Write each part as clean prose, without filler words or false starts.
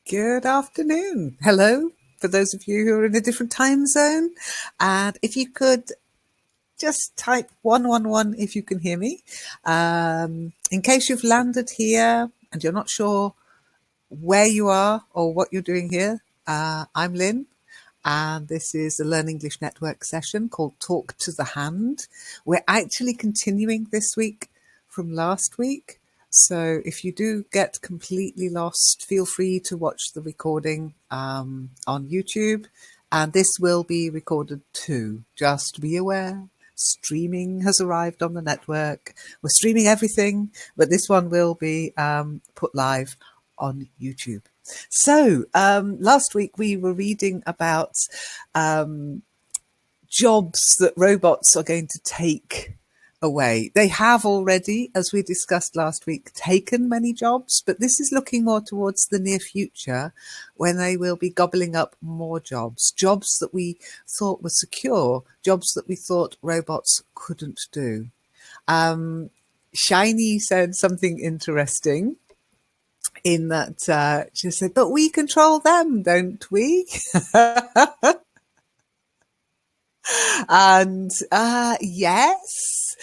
Good afternoon. Hello, for those of you who are in a different time zone. And if you could just type 111 if you can hear me. In case you've landed here and you're not sure where you are or what you're doing here, I'm Lynn. And this is a Learn English Network session called Talk to the Hand. We're actually continuing this week from last week. So if you do get completely lost, feel free to watch the recording on YouTube. And this will be recorded too. Just be aware. Streaming has arrived on the network. We're streaming everything, but this one will be put live on YouTube. So last week we were reading about jobs that robots are going to take away. They have already, as we discussed last week, taken many jobs, but this is looking more towards the near future when they will be gobbling up more jobs, jobs that we thought were secure, jobs that we thought robots couldn't do. Shiny said something interesting in that she said, but we control them, don't we? And yes,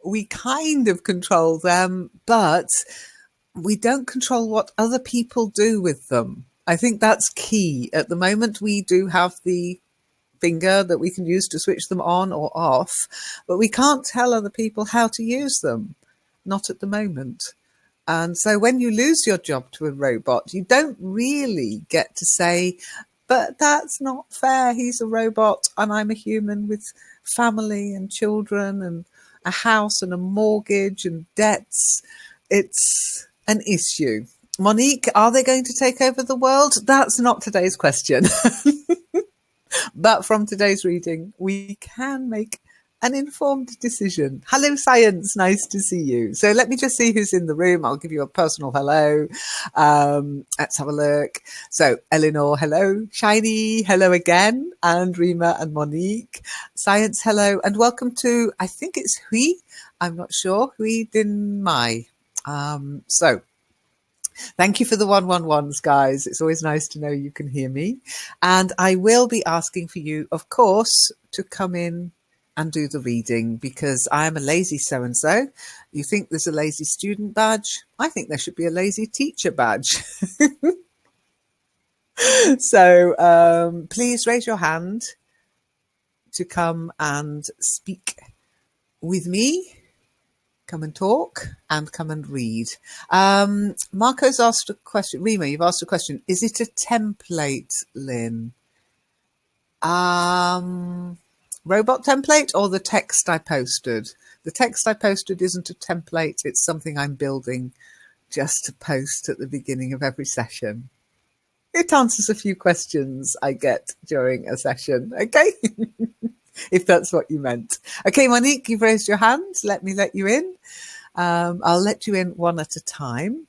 we kind of control them, but we don't control what other people do with them. I think that's key. At the moment, we do have the finger that we can use to switch them on or off, but we can't tell other people how to use them. Not at the moment. And so when you lose your job to a robot, you don't really get to say, but that's not fair. He's a robot and I'm a human with family and children and a house and a mortgage and debts. It's an issue. Monique, are they going to take over the world? That's not today's question. But from today's reading, we can make an informed decision. Hello, Science. Nice to see you. So let me just see who's in the room. I'll give you a personal hello. Let's have a look. So Eleanor, hello. Shiny, hello again. And Rima and Monique. Science, hello. And welcome to, I think it's Hui. I'm not sure. Hui Din Mai. So thank you for the 111s, guys. It's always nice to know you can hear me. And I will be asking for you, of course, to come in and do the reading because I am a lazy so-and-so. You think there's a lazy student badge? I think there should be a lazy teacher badge. So please raise your hand to come and speak with me. Come and talk and come and read. Marco's asked a question. Rima, you've asked a question. Is it a template, Lynn? Robot template or the text I posted? The text I posted isn't a template. It's something I'm building just to post at the beginning of every session. It answers a few questions I get during a session. Okay. If that's what you meant. Okay, Monique, you've raised your hand. Let me let you in. I'll let you in one at a time.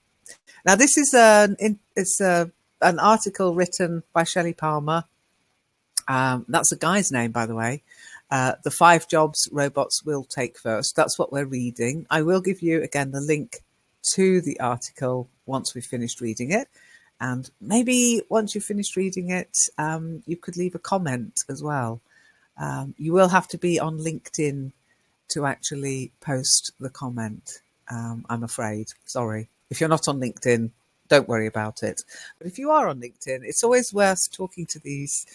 Now, this is an article written by Shelley Palmer. That's a guy's name, by the way. The 5 jobs robots will take first. That's what we're reading. I will give you, again, the link to the article once we've finished reading it. And maybe once you've finished reading it, you could leave a comment as well. You will have to be on LinkedIn to actually post the comment, I'm afraid. Sorry. If you're not on LinkedIn, don't worry about it. But if you are on LinkedIn, it's always worth talking to these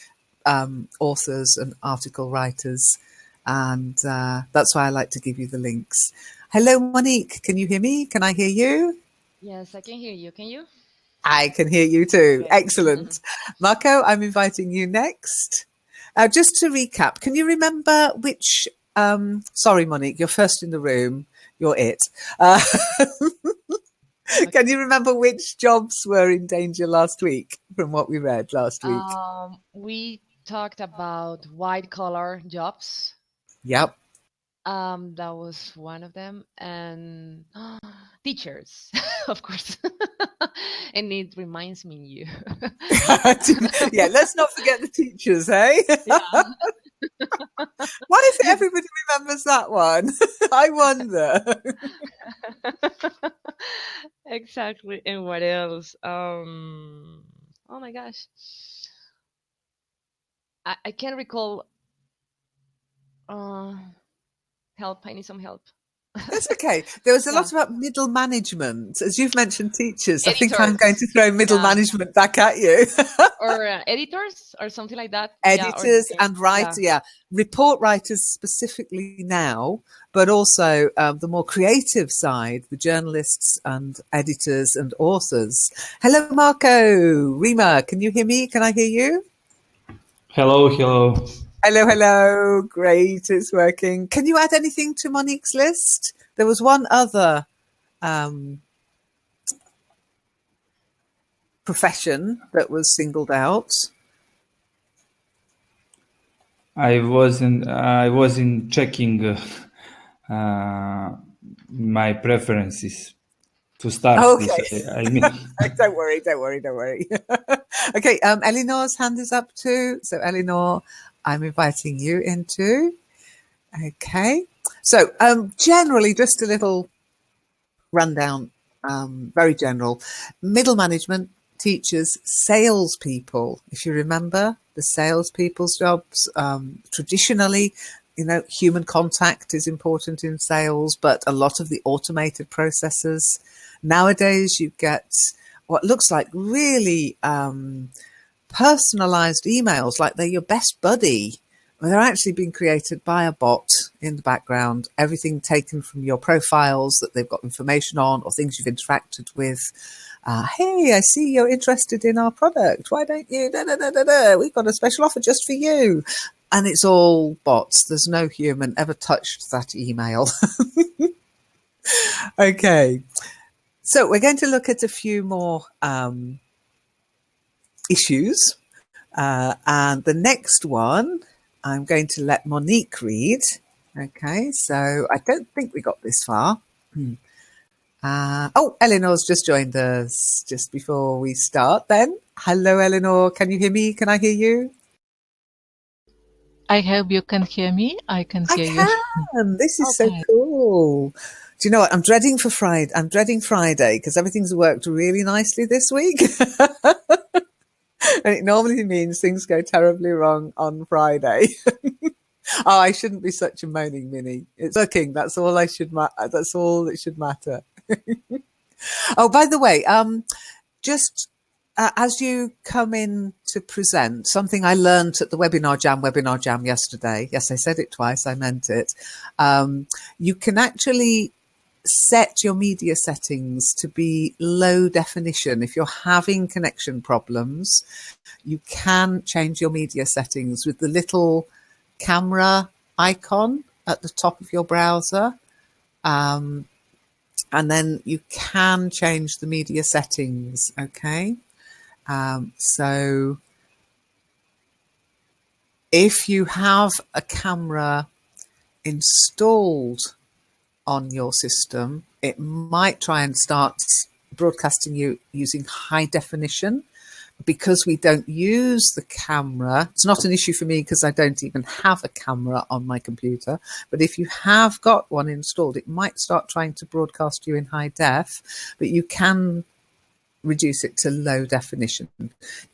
authors and article writers. And that's why I like to give you the links. Hello, Monique. Can you hear me? Can I hear you? Yes, I can hear you. Can you? I can hear you too. Okay. Excellent. Marco, I'm inviting you next. Just to recap, can you remember which... sorry, Monique, you're first in the room. You're it. Okay. Can you remember which jobs were in danger last week from what we read last week? We talked about white collar jobs. Yep. That was one of them, and teachers, of course. And it reminds me you. Yeah, let's not forget the teachers, hey? Yeah. Why is it everybody remembers that one? I wonder. Exactly. And what else? my gosh, I can't recall. Uh, Help! I need some help. That's okay. There was a Yeah, lot about middle management. As you've mentioned teachers, I think I'm going editors. to throw middle Yeah, management back at you. or editors or something like that. Yeah, or Editors and yeah. writers, yeah, report writers specifically now, but also the more creative side, the journalists and editors and authors. Hello, Marco, Rima, can you hear me? Can I hear you? Hello, hello. Hello, hello. Great, it's working. Can you add anything to Monique's list? There was one other um, profession that was singled out. I wasn't checking my preferences to start this. Okay. I mean, Don't worry, don't worry, don't worry. Okay, Eleanor's hand is up too. So, Eleanor, I'm inviting you into. Okay. So, generally, just a little rundown, very general. Middle management, teachers, salespeople. If you remember the salespeople's jobs, traditionally, human contact is important in sales, but a lot of the automated processes. Nowadays, you get what looks like really personalized emails, like they're your best buddy. Well, they're actually being created by a bot in the background, everything taken from your profiles that they've got information on or things you've interacted with. Hey, I see you're interested in our product. Why don't you? Da, da, da, da, da. We've got a special offer just for you. And it's all bots. There's no human ever touched that email. Okay. So we're going to look at a few more issues. And the next one, I'm going to let Monique read. Okay, so I don't think we got this far. Oh, Eleanor's just joined us just before we start then. Hello, Eleanor. Can you hear me? Can I hear you? I hope you can hear me. I can I hear you. can. This is so Okay. cool. Do you know what? I'm dreading for Friday. I'm dreading Friday because everything's worked really nicely this week. And it normally means things go terribly wrong on Friday. Oh, I shouldn't be such a moaning Minnie. It's working. That's all I should. That's all that should matter. Oh, by the way, just as you come in to present, something I learned at the webinar jam yesterday. Yes, I said it twice. I meant it. You can actually set your media settings to be low definition. If you're having connection problems, you can change your media settings with the little camera icon at the top of your browser. And then you can change the media settings. Okay. So if you have a camera installed on your system, it might try and start broadcasting you using high definition. Because we don't use the camera, it's not an issue for me because I don't even have a camera on my computer. But if you have got one installed, it might start trying to broadcast you in high def, but you can reduce it to low definition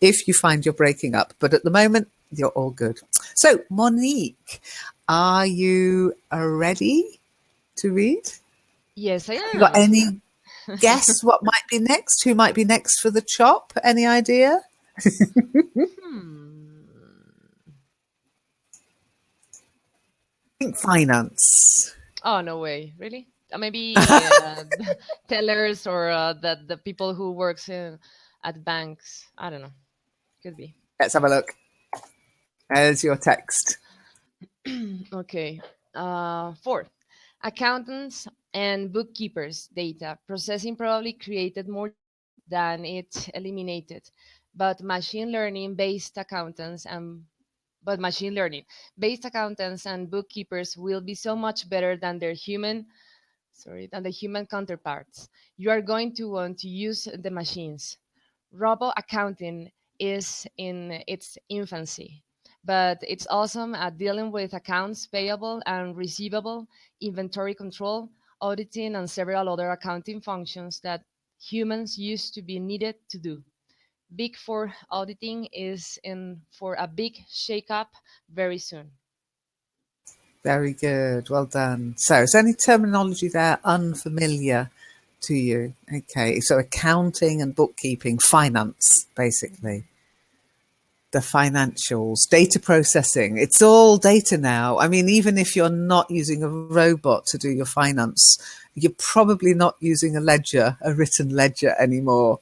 if you find you're breaking up. But at the moment, you're all good. So, Monique, are you ready to read? Yes, I You got am. any guess what might be next? Who might be next for the chop? Any idea? Hmm. Think finance. Oh, no way. Really? Maybe tellers or the people who works at banks. I don't know. Could be. Let's have a look. There's your text. Okay. Fourth, accountants and bookkeepers' data processing probably created more than it eliminated, but machine learning based accountants and bookkeepers will be so much better than than the human counterparts. You are going to want to use the machines. Robo accounting is in its infancy, but it's awesome at dealing with accounts payable and receivable, inventory control, auditing, and several other accounting functions that humans used to be needed to do. Big Four auditing is in for a big shakeup very soon. Very good. Well done. So, is any terminology there unfamiliar to you? Okay. So, accounting and bookkeeping, finance, basically. The financials, data processing. It's all data now. I mean, even if you're not using a robot to do your finance, you're probably not using a ledger, a written ledger anymore.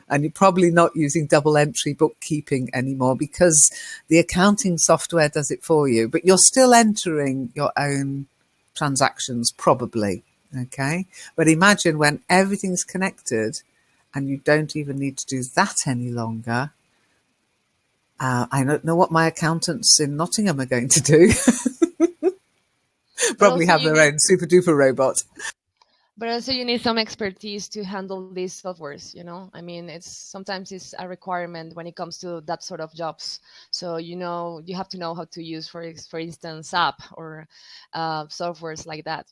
And you're probably not using double entry bookkeeping anymore because the accounting software does it for you. But you're still entering your own transactions, probably. Okay. But imagine when everything's connected and you don't even need to do that any longer. I don't know what my accountants in Nottingham are going to do. But Probably also have you their need own super duper robot. but also you need some expertise to handle these softwares, I mean, it's a requirement when it comes to that sort of jobs. So you have to know how to use, for instance, app or softwares like that.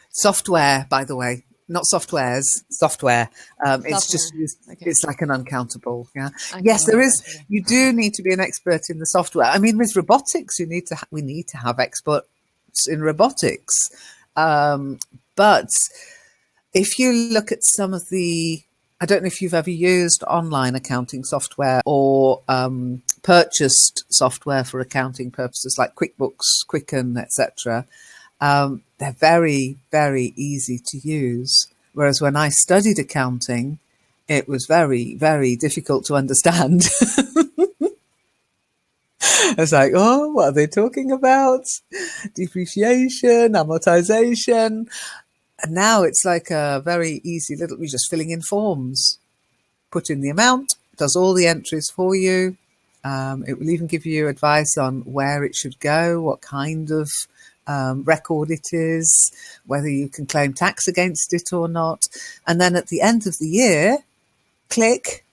Software, by the way, not softwares, software. It's just Software. used, Okay. it's like an uncountable. Yeah. Yes, there Uncountable. is. You do need to be an expert in the software. I mean, with robotics, we need to have experts in robotics. But if you look at some of I don't know if you've ever used online accounting software or purchased software for accounting purposes like QuickBooks, Quicken, etc. They're very, very easy to use. Whereas when I studied accounting, it was very, very difficult to understand. I was like, oh, what are they talking about? Depreciation, amortization. And now it's like a very easy little, you're just filling in forms, put in the amount, does all the entries for you. It will even give you advice on where it should go, what kind of record it is, whether you can claim tax against it or not. And then at the end of the year, click,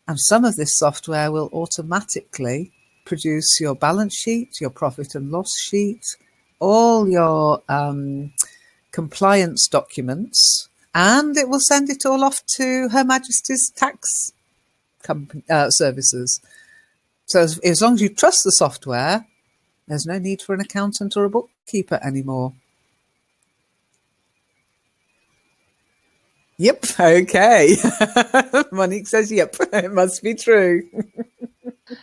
and some of this software will automatically produce your balance sheet, your profit and loss sheet, all your compliance documents, and it will send it all off to Her Majesty's tax services. So as long as you trust the software, there's no need for an accountant or a bookkeeper anymore. Yep. Okay. Monique says, yep, it must be true.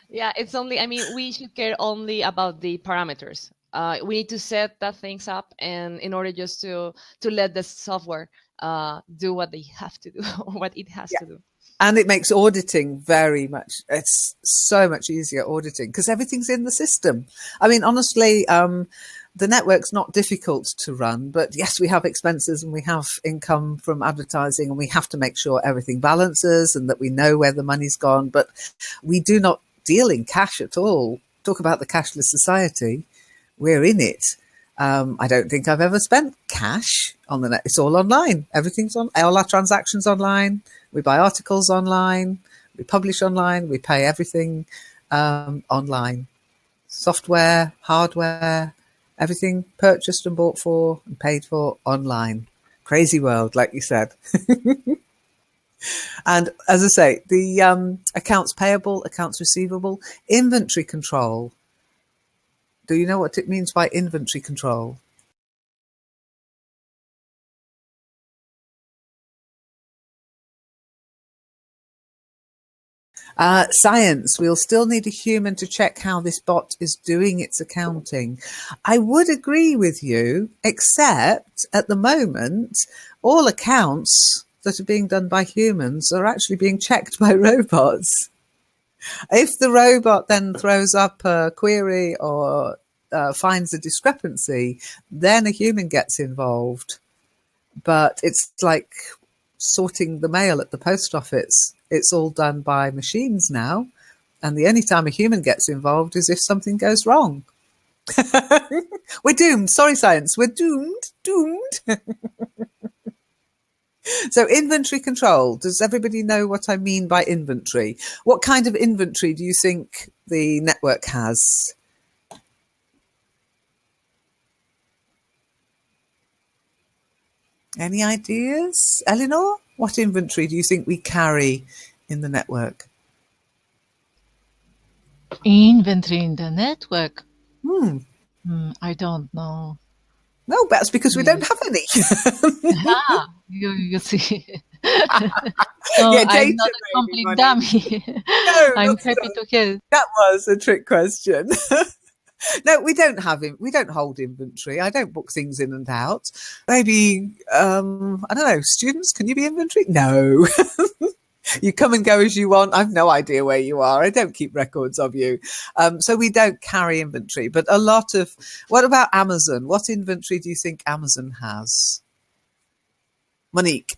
Yeah, it's only, I mean, we should care only about the parameters. We need to set that things up, and in order just to let the software do what they have to do, what it has Yeah. to do. And it makes auditing it's so much easier auditing because everything's in the system. I mean, honestly, the network's not difficult to run, but yes, we have expenses and we have income from advertising and we have to make sure everything balances and that we know where the money's gone. But we do not deal in cash at all. Talk about the cashless society. We're in it. I don't think I've ever spent cash on the net. It's all online. Everything's on, all our transactions online. We buy articles online. We publish online. We pay everything online. Software, hardware, everything purchased and bought for and paid for online. Crazy world, like you said. And as I say, the accounts payable, accounts receivable, inventory control. Do you know what it means by inventory control? Science. We'll still need a human to check how this bot is doing its accounting. I would agree with you, except at the moment, all accounts that are being done by humans are actually being checked by robots. If the robot then throws up a query or finds a discrepancy, then a human gets involved. But it's like sorting the mail at the post office. It's all done by machines now. And the only time a human gets involved is if something goes wrong. We're doomed. Sorry, science. We're doomed. So inventory control. Does everybody know what I mean by inventory? What kind of inventory do you think the network has? Any ideas? Eleanor, what inventory do you think we carry in the network? Inventory in the network. Hmm. I don't know. No, that's because we don't Maybe. have any. Ah, you see. No, Yeah, I'm data not a maybe, complete Monique. dummy. No, I'm that's happy to hear. that was a trick question. No, we don't have it. We don't hold inventory. I don't book things in and out. Maybe I don't know. Students, can you be inventory? No. You come and go as you want. I've no idea where you are. I don't keep records of you. So we don't carry inventory. But a lot of. What about Amazon? What inventory do you think Amazon has? Monique.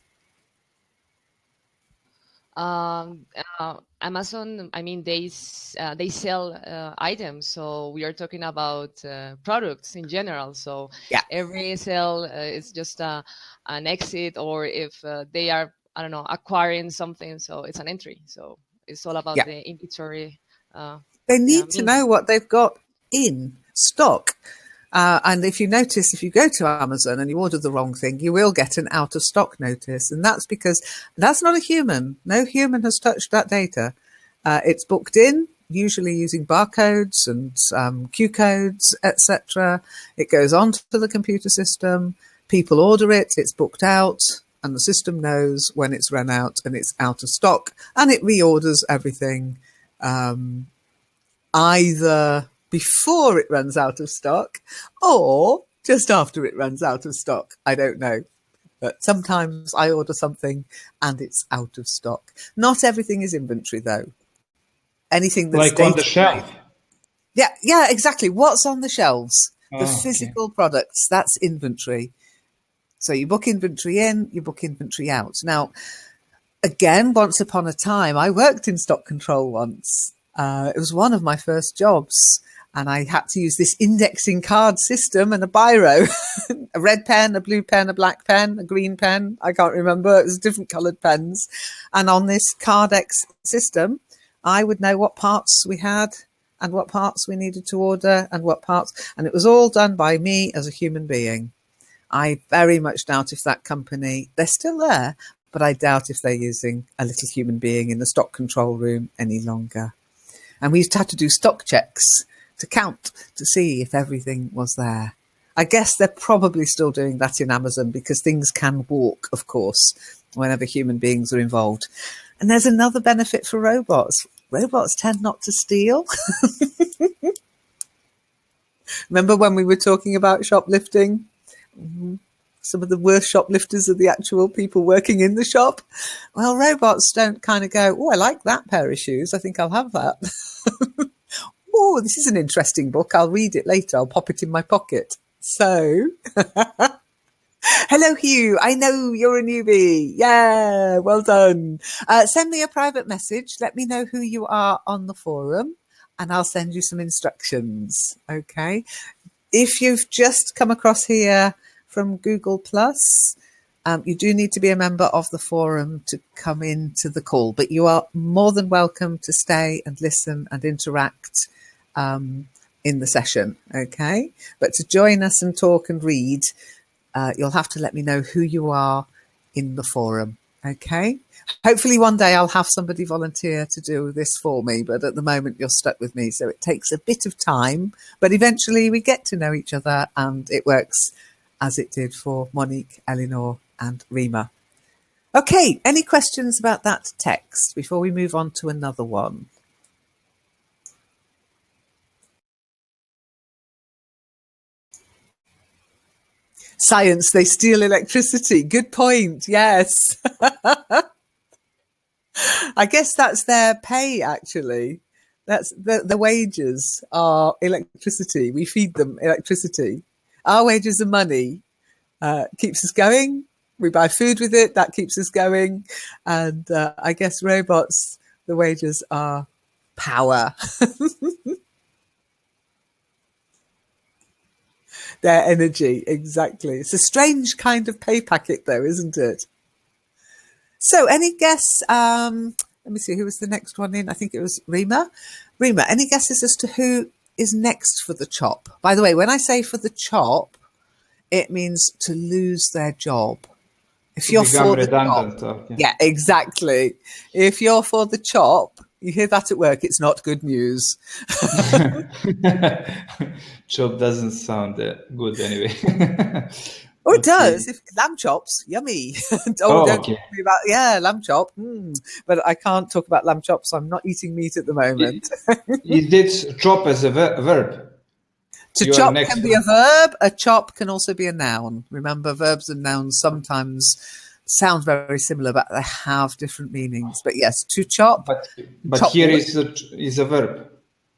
Amazon, I mean, they sell items, so we are talking about products in general. So Yeah. every sale is just an exit, or if they are, I don't know, acquiring something, so it's an entry. So it's all about Yeah. the inventory. Uh, They yeah, need to know what they've got in stock. And if you notice, if you go to Amazon and you order the wrong thing, you will get an out of stock notice. And that's because that's not a human. No human has touched that data. It's booked in, usually using barcodes and Q codes, etc. It goes onto the computer system. People order it. It's booked out. And the system knows when it's run out and it's out of stock. And it reorders everything either before it runs out of stock or just after it runs out of stock. I don't know. But sometimes I order something and it's out of stock. Not everything is inventory though. Anything that's Like on data the trade. shelf. Yeah, exactly. What's on the shelves? The Oh, okay. physical products, that's inventory. So you book inventory in, you book inventory out. Now, again, once upon a time, I worked in stock control once. It was one of my first jobs, and I had to use this indexing card system and a biro, a red pen, a blue pen, a black pen, a green pen. I can't remember. It was different coloured pens. And on this Cardex system, I would know what parts we had and what parts we needed to order and what parts. And it was all done by me as a human being. I very much doubt if that company, they're still there, but I doubt if they're using a little human being in the stock control room any longer. And we used to have to do stock checks to count to see if everything was there. I guess they're probably still doing that in Amazon because things can walk, of course, whenever human beings are involved. And there's another benefit for robots. Robots tend not to steal. Remember when we were talking about shoplifting? Some of the worst shoplifters are the actual people working in the shop. Well, robots don't kind of go, oh, I like that pair of shoes. I think I'll have that. Oh, this is an interesting book. I'll read it later. I'll pop it in my pocket. So, hello, Hugh. I know you're a newbie. Yeah, well done. Send me a private message. Let me know who you are on the forum, and I'll send you some instructions. Okay. If you've just come across here from Google Plus, you do need to be a member of the forum to come into the call, but you are more than welcome to stay and listen and interact in the session. Okay. But to join us and talk and read, you'll have to let me know who you are in the forum. Okay. Hopefully one day I'll have somebody volunteer to do this for me, but at the moment you're stuck with me. So it takes a bit of time, but eventually we get to know each other and it works as it did for Monique, Eleanor and Rima. Okay. Any questions about that text before we move on to another one? Science, they steal electricity. Good point. Yes. I guess that's their pay, actually. That's the wages are electricity. We feed them electricity. Our wages are money. Keeps us going. We buy food with it. That keeps us going. And I guess robots, the wages are power. Their energy, exactly. It's a strange kind of pay packet, though, isn't it? So, any guess? Let me see, who was the next one in? I think it was Rima. Rima, any guesses as to who is next for the chop? By the way, when I say for the chop, it means to lose their job. If To you're become for the chop, redundant. Okay. yeah, exactly. If you're for the chop, you hear that at work, it's not good news. Chop doesn't sound good anyway. Oh, it does. Okay. If lamb chops, yummy. Oh, Don't talk okay. to me about lamb chop. But I can't talk about lamb chops. I'm not eating meat at the moment. Is this chop as a verb? To You are chop can next be a one. verb. A chop can also be a noun. Remember, verbs and nouns sometimes sound very similar, but they have different meanings. But yes, to chop, But chop here wood. is a verb.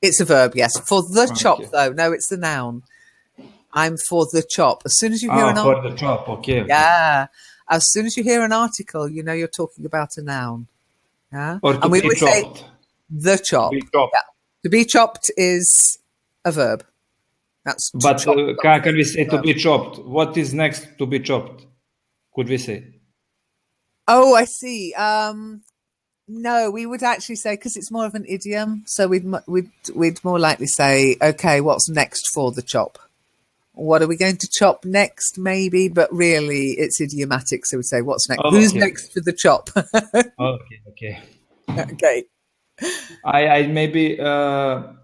It's a verb, yes. For the chop, Okay. though, no, it's the noun. I'm for the chop. As soon as you hear Ah, an for the article, chop. Okay, okay. yeah. As soon as you hear an article, you know you're talking about a noun. Yeah. Or to And we be always say chopped. the To chop. be chopped. Yeah. To be chopped is a verb. That's to But chop can something. we say to be chopped? What is next to be chopped? Could we say? Oh, I see. No, we would actually say because it's more of an idiom, so we'd more likely say, okay, what's next for the chop? What are we going to chop next? Maybe, but really, it's idiomatic. So we'd say, what's next? Oh, Who's okay. next for the chop? Okay, okay. Okay. I maybe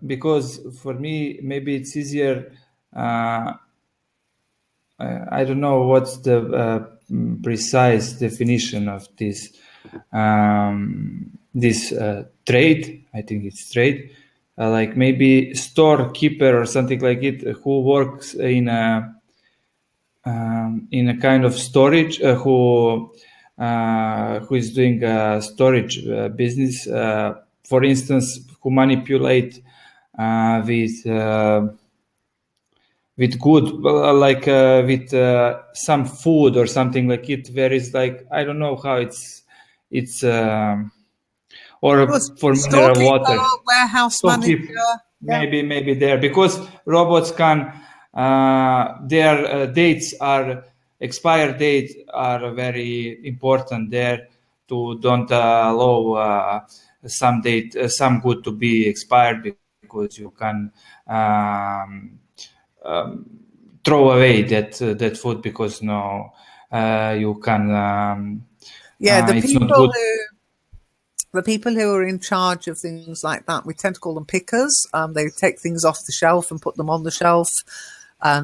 because for me maybe it's easier. Uh, I don't know what's the precise definition of this trade. I think it's trade, like maybe storekeeper or something like it, who works in a kind of storage, who is doing a storage business. For instance, who manipulate with good like with some food or something like it, where it's like I don't know how it's Well, or for mineral storekeeper, water. warehouse Storekeep manager. Yeah. maybe there because robots can their dates are expired dates are very important there to don't allow some good to be expired because you can throw away that food because no you can Yeah, it's not good. the people who are in charge of things like that, we tend to call them pickers. They take things off the shelf and put them on the shelf.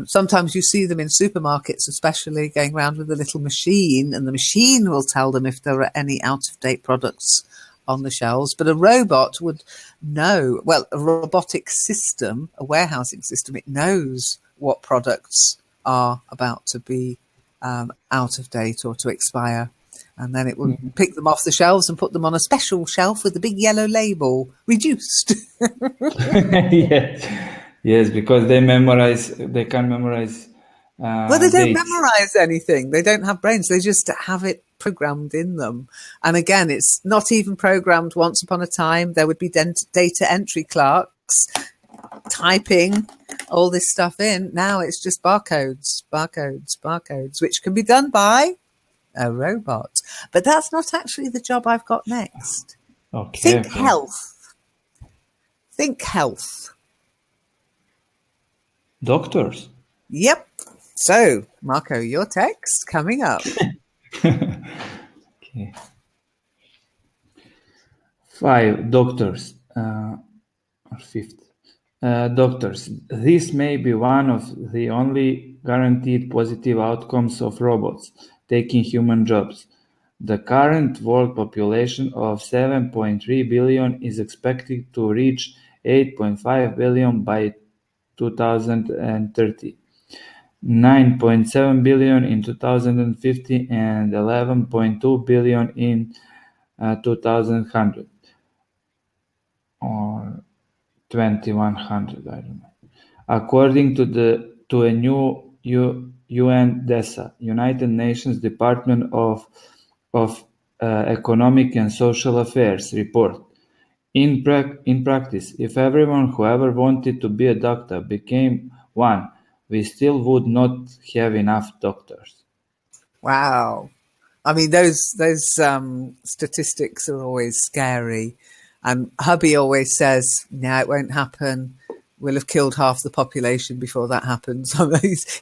Sometimes you see them in supermarkets, especially going around with a little machine, and the machine will tell them if there are any out-of-date products on the shelves. But a robot would know, well, a robotic system, a warehousing system, it knows what products are about to be out of date or to expire. And then it will pick them off the shelves and put them on a special shelf with a big yellow label, reduced. Yes, yes, because they can memorize Well, they don't dates. memorize anything. They don't have brains. They just have it programmed in them. And again, it's not even programmed. Once upon a time, there would be data entry clerks typing all this stuff in. Now it's just barcodes, barcodes, barcodes, which can be done by a robot. But that's not actually the job I've got next. Okay, Think okay. health. Think health. Doctors. Yep. So, Marco, your text coming up. Okay. 5 doctors or fifth. Doctors. This may be one of the only guaranteed positive outcomes of robots taking human jobs. The current world population of 7.3 billion is expected to reach 8.5 billion by 2030. 9.7 billion in 2050 and 11.2 billion in 2100 or 2100, I don't know. According to a new UN DESA, United Nations Department of Economic and Social Affairs report. In practice, if everyone who ever wanted to be a doctor became one, we still would not have enough doctors. Wow. I mean, those statistics are always scary. And hubby always says, no, it won't happen. We'll have killed half the population before that happens.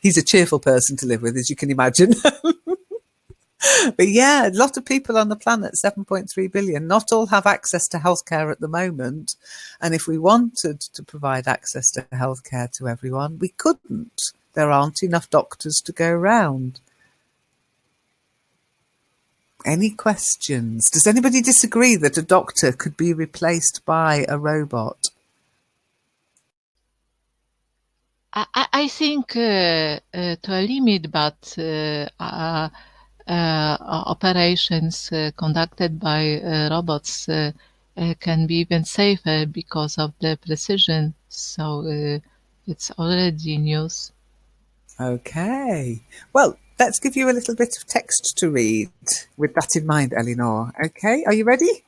He's a cheerful person to live with, as you can imagine. But yeah, a lot of people on the planet, 7.3 billion, not all have access to healthcare at the moment. And if we wanted to provide access to healthcare to everyone, we couldn't. There aren't enough doctors to go round. Any questions? Does anybody disagree that a doctor could be replaced by a robot? I think to a limit, but operations conducted by robots can be even safer because of the precision. So it's already news. Okay. Well, let's give you a little bit of text to read with that in mind, Eleanor. Okay, are you ready?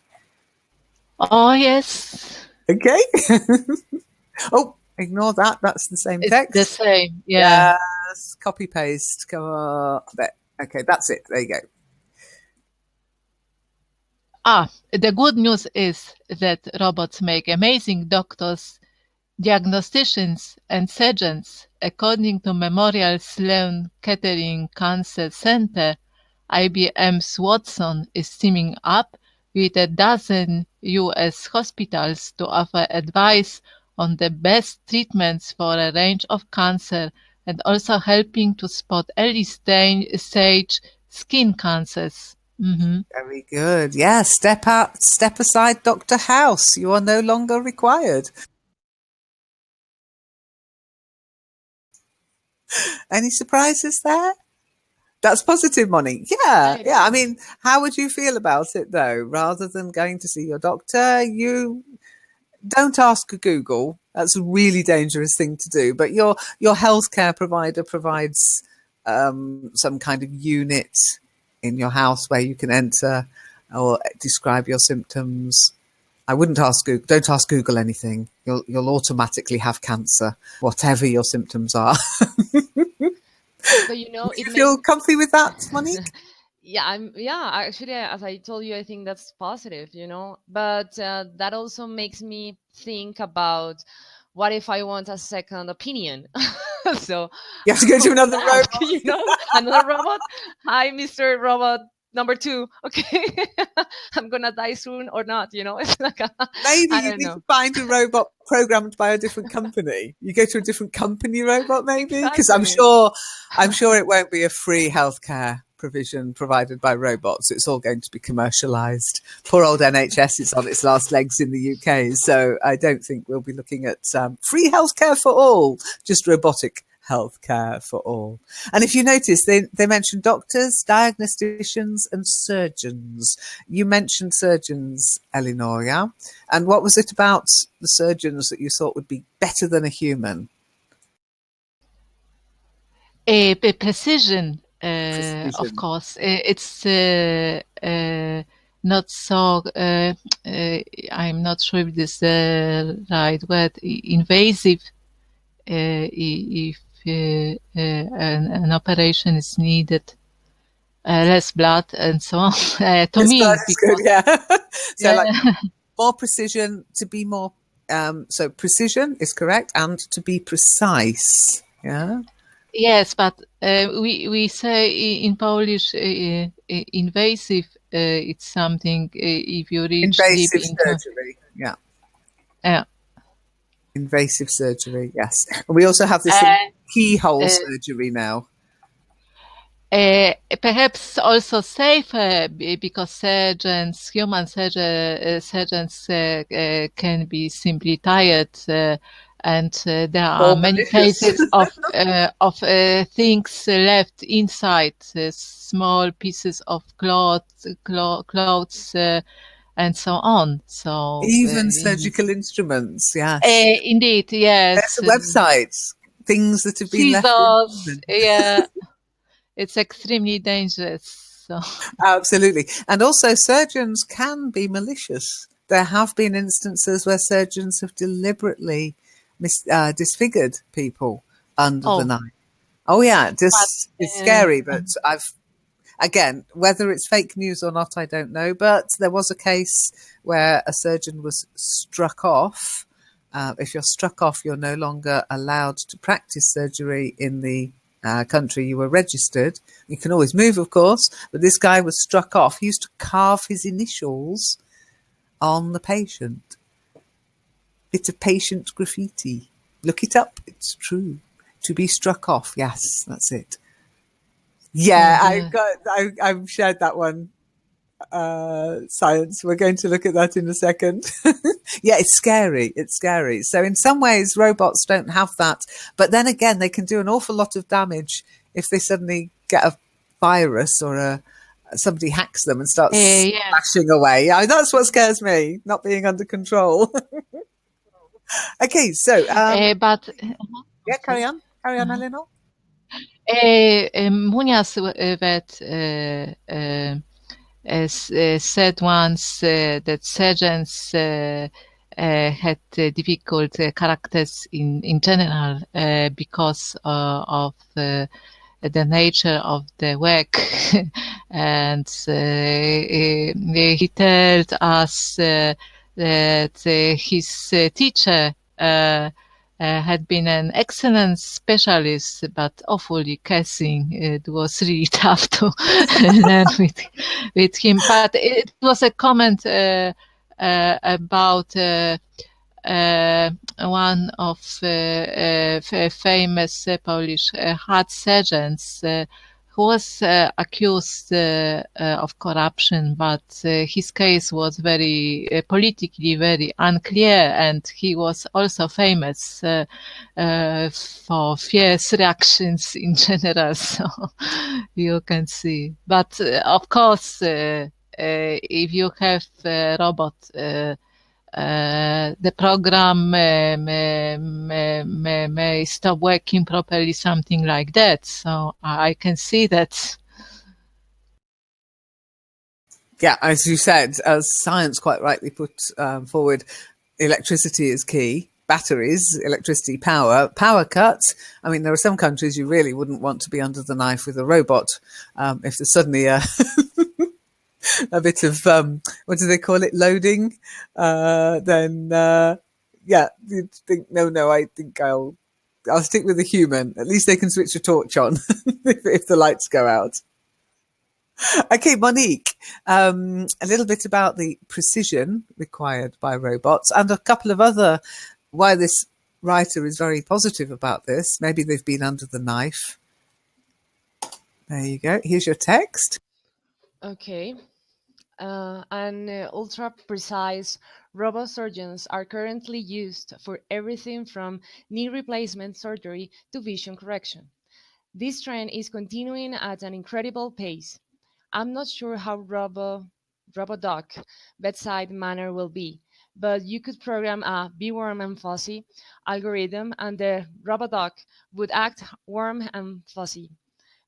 Oh, yes. Okay. Oh, ignore that. That's the same It's text. the same. Yeah. Yes. Copy paste. Come on. There. Okay, that's it. There you go. The good news is that robots make amazing doctors, diagnosticians, and surgeons. According to Memorial Sloan Kettering Cancer Center, IBM's Watson is teaming up with a dozen US hospitals to offer advice on the best treatments for a range of cancer and also helping to spot early stage skin cancers. Very good. Yeah, step aside, Dr. House. You are no longer required. Any surprises there? That's positive, Monique. Yeah. I mean, how would you feel about it though? Rather than going to see your doctor, you don't ask Google. That's a really dangerous thing to do. But your healthcare provider provides some kind of unit in your house where you can enter or describe your symptoms. I wouldn't ask Google. Don't ask Google anything. You'll automatically have cancer, whatever your symptoms are. But Would you feel comfy with that, Monique? Actually, as I told you, I think that's positive, but that also makes me think about what if I want a second opinion. So you have to go to another robot. Another robot. Hi, Mr. Robot number 2. Okay. I'm gonna die soon or not, it's like maybe I you don't need know. to find a robot programmed by a different company. You go to a different company robot, maybe, because I'm sure it won't be a free healthcare provision provided by robots. It's all going to be commercialized. Poor old NHS is on its last legs in the UK, so I don't think we'll be looking at free healthcare for all, just robotic healthcare for all. And if you notice, they mentioned doctors, diagnosticians, and surgeons. You mentioned surgeons, Eleanor, yeah? And what was it about the surgeons that you thought would be better than a human? Precision, of course. It's not so, I'm not sure if this is the right word, invasive, if an operation is needed. Less blood and so on. To me, because, good, yeah. So like more precision, to be more. So precision is correct, and to be precise. Yeah. Yes, but we say in Polish invasive. It's something if you reach deep invasive into surgery. Yeah. Invasive surgery. Yes, and we also have this keyhole surgery now. Perhaps also safer because human surgeons can be simply tired, and there are many cases of things left inside, small pieces of clothes, and so on. So even surgical instruments. Yes, indeed, yes. There's a website. Things that have been left. Yeah. It's extremely dangerous. So. Absolutely. And also surgeons can be malicious. There have been instances where surgeons have deliberately disfigured people under the knife. Oh yeah, it's scary, but again, whether it's fake news or not, I don't know. But there was a case where a surgeon was struck off. If you're struck off, you're no longer allowed to practice surgery in the country you were registered. You can always move, of course, but this guy was struck off. He used to carve his initials on the patient. Bit of patient graffiti. Look it up. It's true. To be struck off. Yes, that's it. Yeah, I've shared that one. Science. We're going to look at that in a second. Yeah, it's scary. It's scary. So in some ways, robots don't have that. But then again, they can do an awful lot of damage if they suddenly get a virus or somebody hacks them and starts smashing away. Yeah, that's what scares me, not being under control. Okay, so but yeah, carry on, Eleanor. Munoz said once that surgeons had difficult characters in general because of the nature of the work. And he told us that his teacher had been an excellent specialist, but awfully cursing. It was really tough to learn with him. But it was a comment about one of famous Polish heart surgeons who was accused of corruption, but his case was very politically very unclear, and he was also famous for fierce reactions in general. So you can see. But of course, if you have a robot, the program may stop working properly, something like that. So I can see that. Yeah, as you said, as science quite rightly put forward, electricity is key. Batteries, electricity, power cut. I mean, there are some countries you really wouldn't want to be under the knife with a robot. If there's suddenly a bit of what do they call it, loading, then yeah, you'd think no, I think I'll stick with a human. At least they can switch a torch on if the lights go out. Okay, Monique, a little bit about the precision required by robots and a couple of other why this writer is very positive about this. Maybe they've been under the knife. There you go. Here's your text. Okay. And ultra precise robot surgeons are currently used for everything from knee replacement surgery to vision correction. This trend is continuing at an incredible pace. I'm not sure how RoboDoc bedside manner will be, but you could program a be warm and fuzzy algorithm and the RoboDoc would act warm and fuzzy.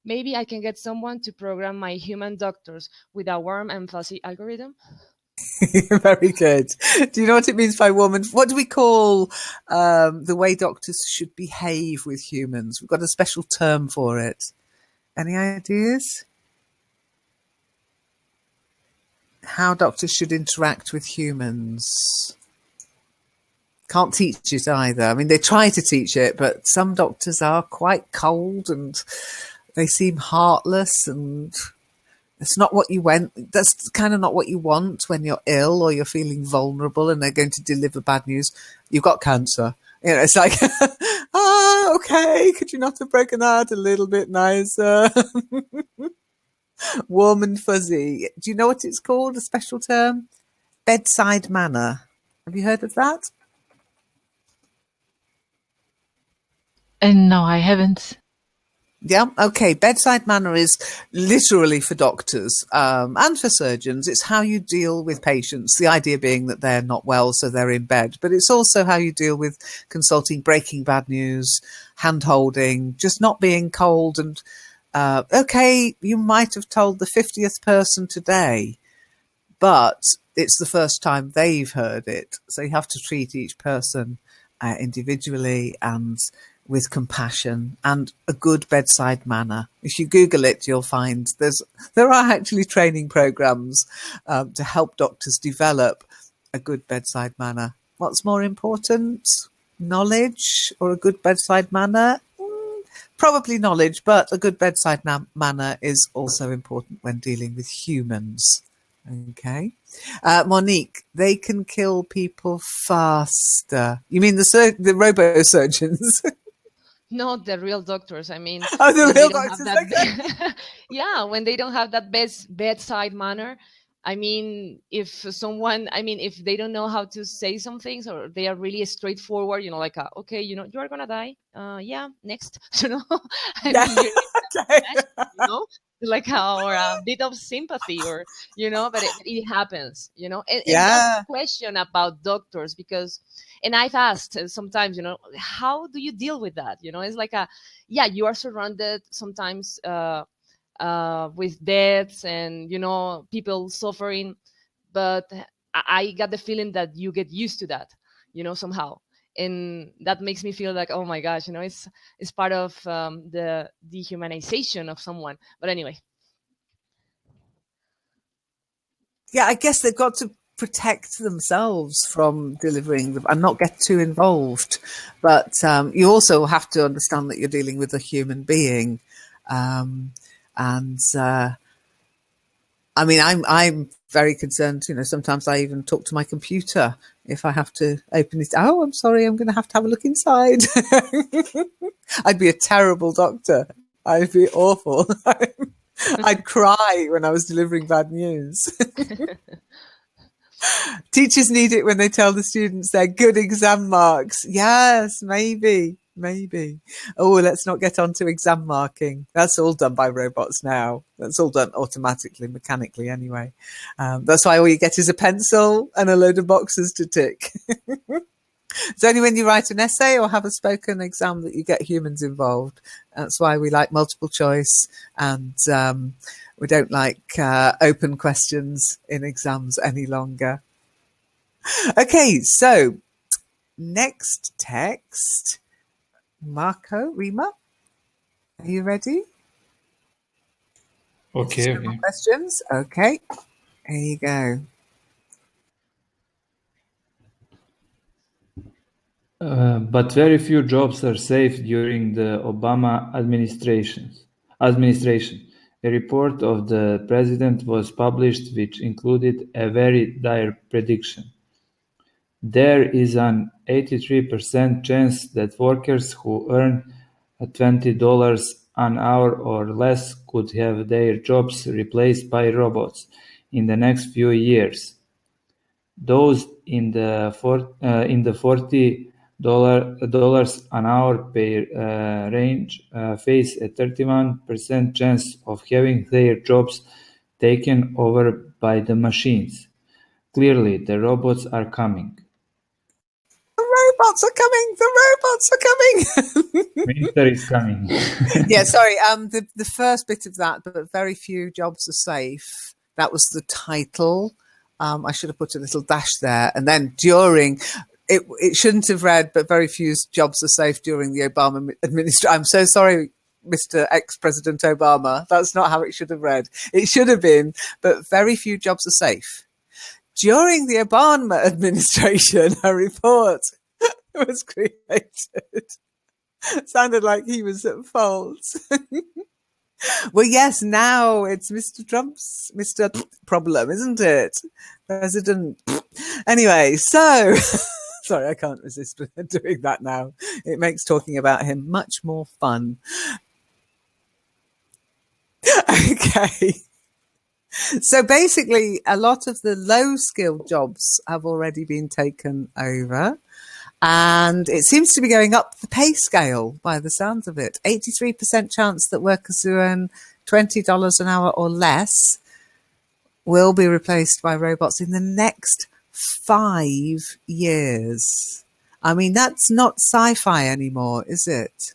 Maybe I can get someone to program my human doctors with a warm and fuzzy algorithm. Very good. Do you know what it means by woman? What do we call the way doctors should behave with humans? We've got a special term for it. Any ideas? How doctors should interact with humans? Can't teach it either. I mean, they try to teach it, but some doctors are quite cold and they seem heartless, and it's not what you want. That's kind of not what you want when you're ill or you're feeling vulnerable and they're going to deliver bad news. You've got cancer. You know, it's like, okay, could you not have broken that a little bit nicer? Warm and fuzzy. Do you know what it's called? A special term? Bedside manner. Have you heard of that? No, I haven't. Yeah, okay. Bedside manner is literally for doctors and for surgeons. It's how you deal with patients. The idea being that they're not well, so they're in bed. But it's also how you deal with consulting, breaking bad news, hand-holding, just not being cold and okay, you might have told the 50th person today, but it's the first time they've heard it. So you have to treat each person individually and with compassion and a good bedside manner. If you Google it, you'll find there are actually training programs to help doctors develop a good bedside manner. What's more important, knowledge or a good bedside manner? probably knowledge, but a good bedside manner is also important when dealing with humans. Okay. Monique, they can kill people faster. You mean the robo-surgeons? Not the real doctors. I mean, Oh, the when they real don't have doctors, that, okay. yeah, when they don't have that bedside manner. I mean, if someone, I mean, if they don't know how to say some things, or they are really straightforward, like, okay, you are gonna die. Yeah, next. I Yeah, mean, you need okay. compassion, like, or a bit of sympathy, or but it happens, and that's the Yeah. question about doctors, because, and I've asked sometimes, how do you deal with that? It's like yeah, you are surrounded sometimes with deaths and people suffering, but I got the feeling that you get used to that, somehow, and that makes me feel like, oh my gosh, it's part of the dehumanization of someone. But anyway. Yeah, I guess they've got to protect themselves from delivering them and not get too involved. But you also have to understand that you're dealing with a human being. And I mean, I'm very concerned. Sometimes I even talk to my computer if I have to open it. Oh, I'm sorry, I'm going to have a look inside. I'd be a terrible doctor. I'd be awful. I'd cry when I was delivering bad news. Teachers need it when they tell the students they're good exam marks. Yes, maybe. Oh, let's not get onto exam marking. That's all done by robots now. That's all done automatically, mechanically anyway. That's why all you get is a pencil and a load of boxes to tick. It's only when you write an essay or have a spoken exam that you get humans involved. That's why we like multiple choice, and we don't like open questions in exams any longer. Okay, so next text. Marco, Rima, are you ready? Okay, Some more okay. questions? Okay, here you go. But very few jobs are safe during the Obama administration. A report of the president was published which included a very dire prediction. There is an 83% chance that workers who earn $20 an hour or less could have their jobs replaced by robots in the next few years. Those in the $40 an hour pay range face a 31% chance of having their jobs taken over by the machines. Clearly, the robots are coming. The robots are coming! The robots are coming! Winter is coming. Yeah, sorry. The first bit of that, but very few jobs are safe. That was the title. I should have put a little dash there, and then during. It shouldn't have read, but very few jobs are safe during the Obama administration. I'm so sorry, Mr. Ex-President Obama. That's not how it should have read. It should have been, but very few jobs are safe. During the Obama administration, a report was created. Sounded like he was at fault. Well, yes, now it's Mr. Trump's Mr. problem, isn't it? President. Anyway, so sorry, I can't resist doing that now. It makes talking about him much more fun. Okay. So basically, a lot of the low skilled jobs have already been taken over. And it seems to be going up the pay scale by the sounds of it. 83% chance that workers who earn $20 an hour or less will be replaced by robots in the next 5 years. I mean, that's not sci-fi anymore, is it?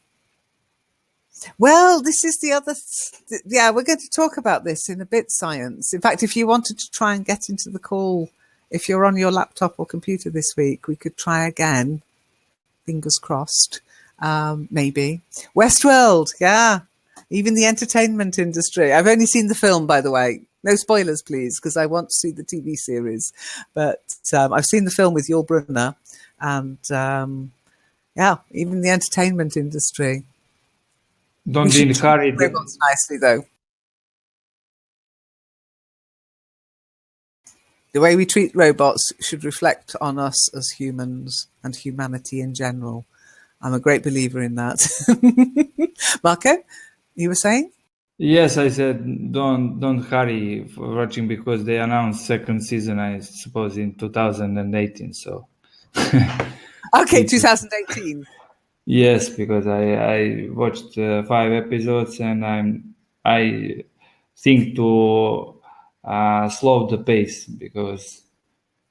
Well, this is the other... yeah, we're going to talk about this in a bit, science. In fact, if you wanted to try and get into the call, if you're on your laptop or computer this week, we could try again. Fingers crossed. Maybe. Westworld, yeah. Even the entertainment industry. I've only seen the film, by the way. No spoilers, please, because I want to see the TV series. But I've seen the film with Yul Brynner. And, yeah, even the entertainment industry. We Don't should be treat hurried. robots nicely, though. The way we treat robots should reflect on us as humans and humanity in general. I'm a great believer in that. Marco, you were saying? Yes, I said don't hurry for watching because they announced second season, I suppose, in 2018. So Okay, it's 2018. yes, because I watched 5 episodes and I think to slow the pace because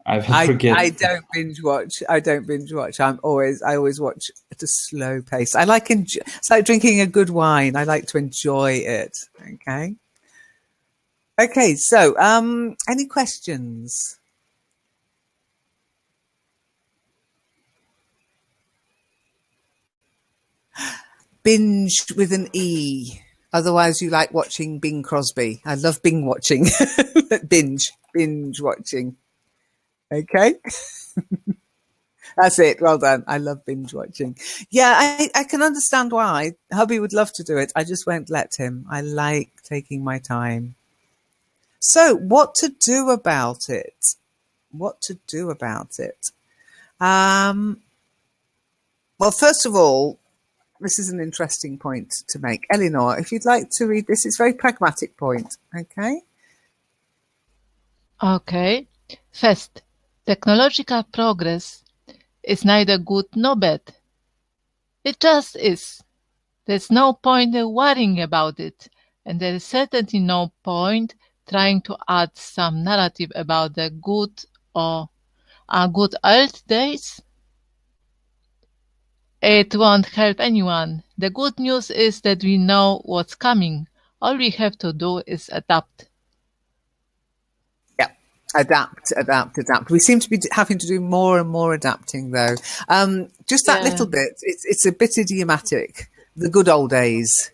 I will I forget. don't binge watch. I don't binge watch. I always watch at a slow pace. I like it's like drinking a good wine. I like to enjoy it. Okay. Okay. So, any questions? Binge with an E. Otherwise, you like watching Bing Crosby. I love Bing watching. binge watching. Okay. That's it. Well done. I love binge watching. Yeah, I can understand why. Hubby would love to do it. I just won't let him. I like taking my time. So, what to do about it? What to do about it? Well, first of all, this is an interesting point to make. Eleanor, if you'd like to read this, it's a very pragmatic point. Okay. Okay. First, technological progress is neither good nor bad. It just is. There's no point in worrying about it, and there is certainly no point trying to add some narrative about the good or good old days. It won't help anyone. The good news is that we know what's coming. All we have to do is adapt. Yeah. Adapt. We seem to be having to do more and more adapting, though. Just that Yeah. little bit. It's a bit idiomatic. The good old days.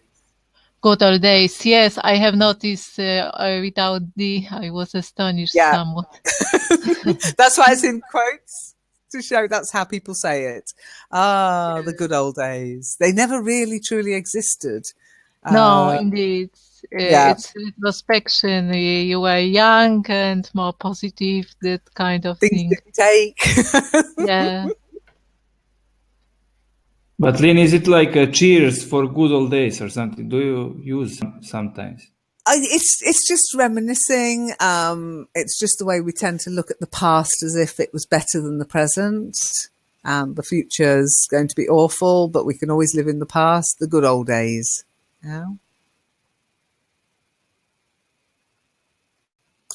Good old days. Yes, I have noticed without the. I was astonished Yeah. somewhat. That's why it's in quotes to show that's how people say it. Ah, the good old days. They never really truly existed. No, Uh, indeed. yeah. It's retrospection. You were young and more positive, that kind of Things thing. didn't take. Yeah. But Lynn, is it like a cheers for good old days or something? Do you use sometimes? It's just reminiscing. It's just the way we tend to look at the past as if it was better than the present, and the future's going to be awful, but we can always live in the past, the good old days. Yeah.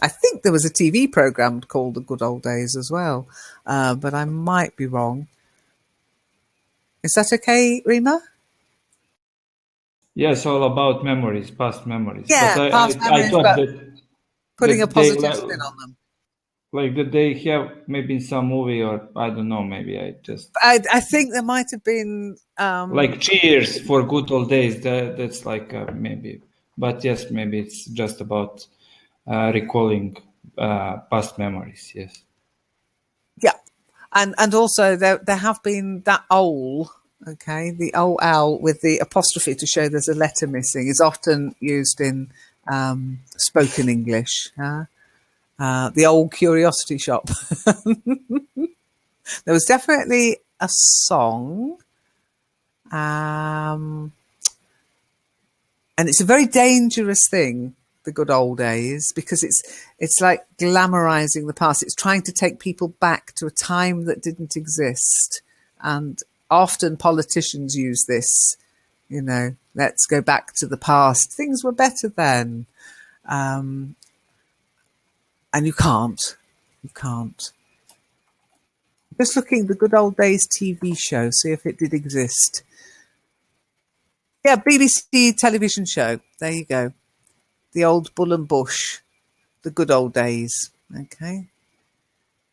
I think there was a TV program called The Good Old Days as well, but I might be wrong. Is that okay, Rima? Yes, all about memories, past memories. But Yeah, past I memories, thought but that putting a they positive spin on them. like that they have maybe in some movie or I don't know. Maybe I just I think there might have been. like cheers for good old days. That's like maybe. But yes, maybe it's just about recalling past memories. Yes. Yeah, and also there have been that owl. Okay, the old owl with the apostrophe to show there's a letter missing is often used in spoken English. The old curiosity shop. There was definitely a song, and it's a very dangerous thing. The good old days, because it's like glamorizing the past. It's trying to take people back to a time that didn't exist, and often politicians use this. You know, let's go back to the past. Things were better then, and you can't. You can't. Just looking the good old days TV show, see if it did exist. Yeah, BBC television show. There you go. The old Bull and Bush, the good old days. Okay.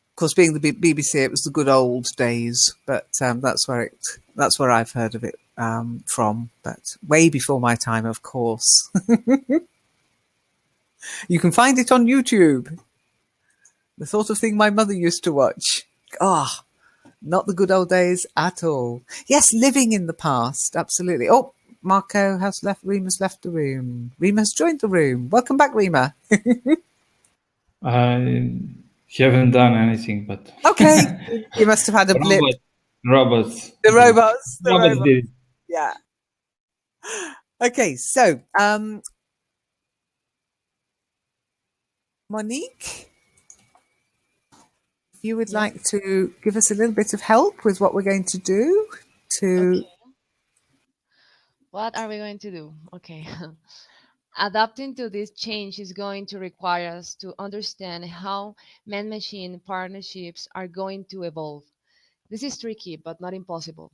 Of course, being the BBC, it was the good old days, but that's where I've heard of it from. But way before my time, of course. You can find it on YouTube. The sort of thing my mother used to watch. Ah, not the good old days at all. Yes, living in the past, absolutely. Oh, Marco has left. Rima's left the room. Rima's joined the room. Welcome back, Rima. I haven't done anything, but Okay, you must have had a blip. robots. The robots. The Robots robots. did it. Yeah. Okay, so Monique, if you would Yeah. like to give us a little bit of help with what we're going to do to Okay. What are we going to do? Okay. Adapting to this change is going to require us to understand how man machine partnerships are going to evolve. This is tricky, but not impossible.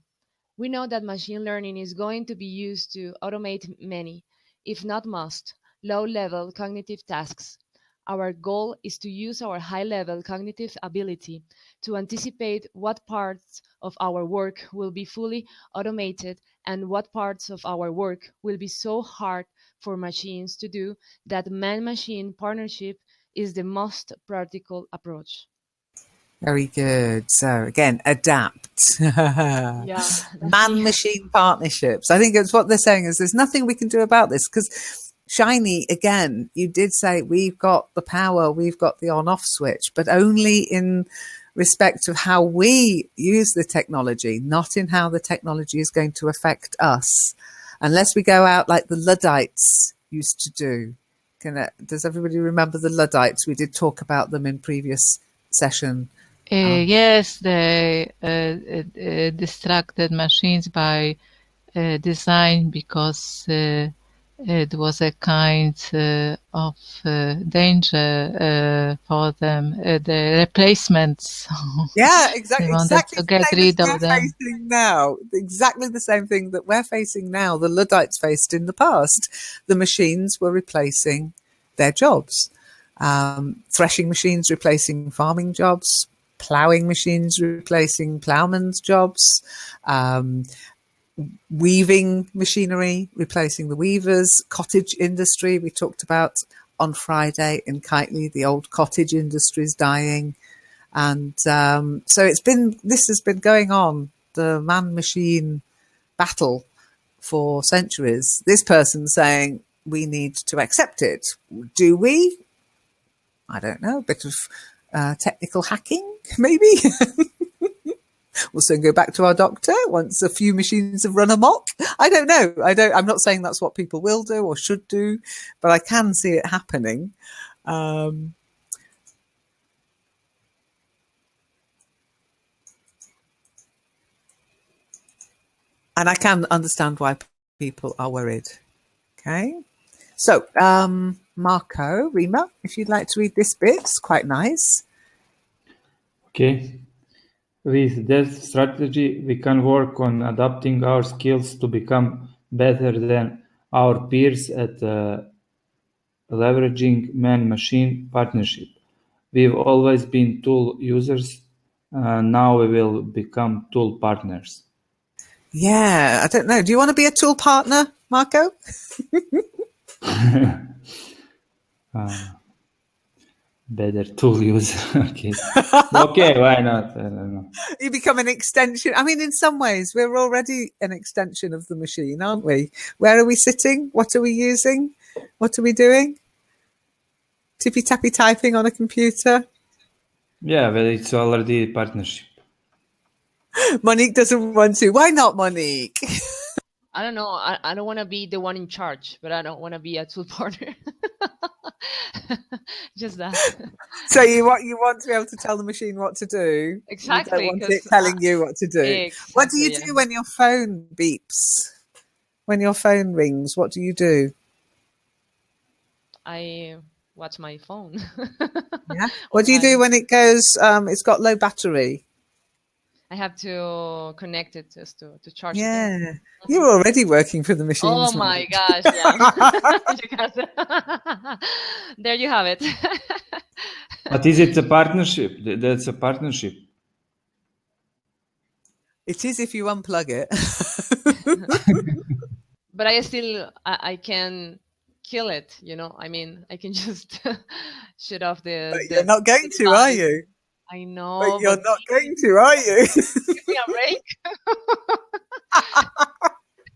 We know that machine learning is going to be used to automate many, if not most, low level cognitive tasks. Our goal is to use our high level cognitive ability to anticipate what parts of our work will be fully automated and what parts of our work will be so hard for machines to do that man machine partnership is the most practical approach. very good. So again, adapt. Yeah, that's me. Man-machine partnerships. I think it's what they're saying is there's nothing we can do about this because Shiny, again, you did say we've got the power, we've got the on-off switch, but only in respect of how we use the technology, not in how the technology is going to affect us, unless we go out like the Luddites used to do. Does everybody remember the Luddites? We did talk about them in previous session. Yes, they distracted machines by design because it was a kind of danger for them. The replacements. Yeah, They exactly. wanted Exactly to the get same as rid of we're them. facing now. Exactly the same thing that we're facing now. The Luddites faced in the past. The machines were replacing their jobs. Threshing machines replacing farming jobs. Ploughing machines replacing ploughmen's jobs. Um, Weaving machinery replacing the weavers. Cottage industry we talked about on Friday in Kitely. The old cottage industry is dying. And so this has been going on, the man-machine battle for centuries. This person saying we need to accept it. Do we? I don't know. A bit of technical hacking, maybe. We'll soon go back to our doctor once a few machines have run amok. I don't know. I'm not saying that's what people will do or should do, but I can see it happening. Um, and I can understand why people are worried. Okay. So, Marco, Rima, if you'd like to read this bit, it's quite nice. Okay. With that strategy, we can work on adapting our skills to become better than our peers at leveraging man-machine partnership. We've always been tool users, and now we will become tool partners. Yeah, I don't know. Do you want to be a tool partner, Marco? Better tool user. Okay. Okay, why not? I don't know. You become an extension. I mean, in some ways, we're already an extension of the machine, aren't we? Where are we sitting? What are we using? What are we doing? Tippy tappy typing on a computer. Yeah, well, it's already a partnership. Monique doesn't want to. Why not, Monique? I don't know. I don't want to be the one in charge, but I don't want to be a tool partner. Just that. So you want to be able to tell the machine what to do. You don't Exactly, want it because telling you what to do. What do you exactly, yeah. do when your phone beeps? When your phone rings, what do you do? I watch my phone. Yeah. Or What do you do my, when it goes? It's got low battery. I have to connect it just to charge it. Yeah. Yeah. You're already working for the Oh machines, my Monique. gosh, yeah. You there you have it. But is it a partnership? That's a partnership. It is if you unplug it. But I can kill it, you know. I mean, I can just shut off But you're not the going to, are device. you? I But know, you're but not going to, are you? give me a break.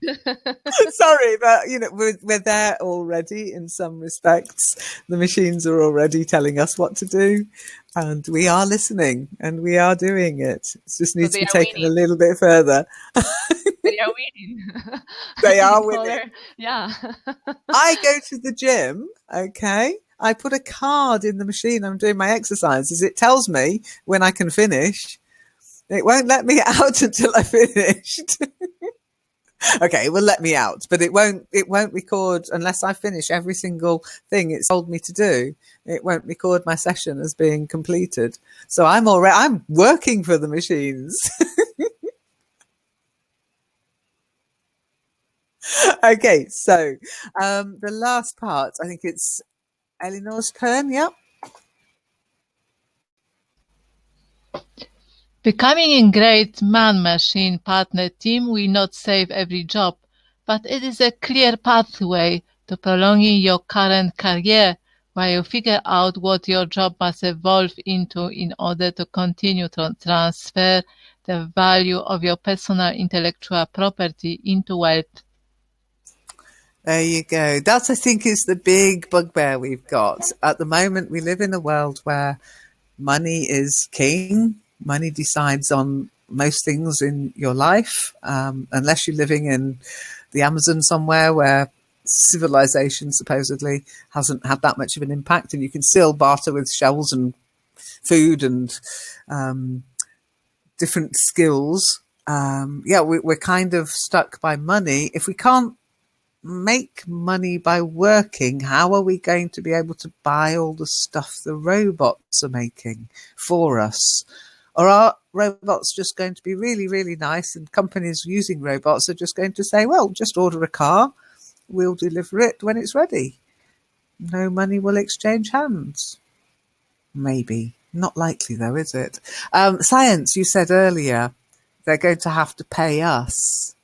Sorry, but we're there already in some respects. The machines are already telling us what to do, and we are listening and we are doing it. It just So needs to they be are taken a winning. little bit further. They are winning. They are Nicole, winning. yeah. I go to the gym, okay? I put a card in the machine. I'm doing my exercises. It tells me when I can finish. It won't let me out until I finished. Okay, it will let me out, but it won't record unless I finish every single thing it's told me to do. It won't record my session as being completed. So I'm working for the machines. Okay, so the last part, I think it's Eleanor's turn. Yep. Becoming a great man-machine partner team will not save every job, but it is a clear pathway to prolonging your current career while you figure out what your job must evolve into in order to continue to transfer the value of your personal intellectual property into wealth. There you go. That, I think, is the big bugbear we've got. At the moment, we live in a world where money is king. Money decides on most things in your life, unless you're living in the Amazon somewhere where civilization supposedly hasn't had that much of an impact, and you can still barter with shells and food and different skills. We're kind of stuck by money. If we can't make money by working, how are we going to be able to buy all the stuff the robots are making for us? Or are robots just going to be really, really nice, and companies using robots are just going to say, well, just order a car, we'll deliver it when it's ready. No money will exchange hands. Maybe. Not likely though, is it? Science, you said earlier, they're going to have to pay us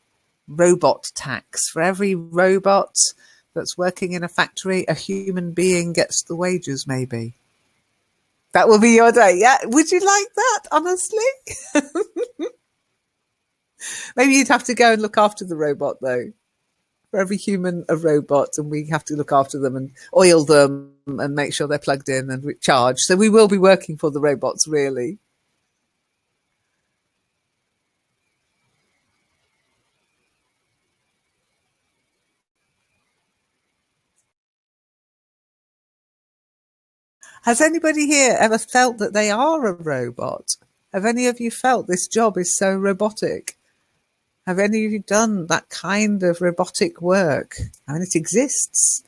robot tax. For every robot that's working in a factory, a human being gets the wages, maybe. That will be your day. Yeah. Would you like that, honestly? Maybe you'd have to go and look after the robot, though. For every human, a robot, and we have to look after them and oil them and make sure they're plugged in and recharged. So we will be working for the robots, really. Has anybody here ever felt that they are a robot? Have any of you felt this job is so robotic? Have any of you done that kind of robotic work? I mean, it exists.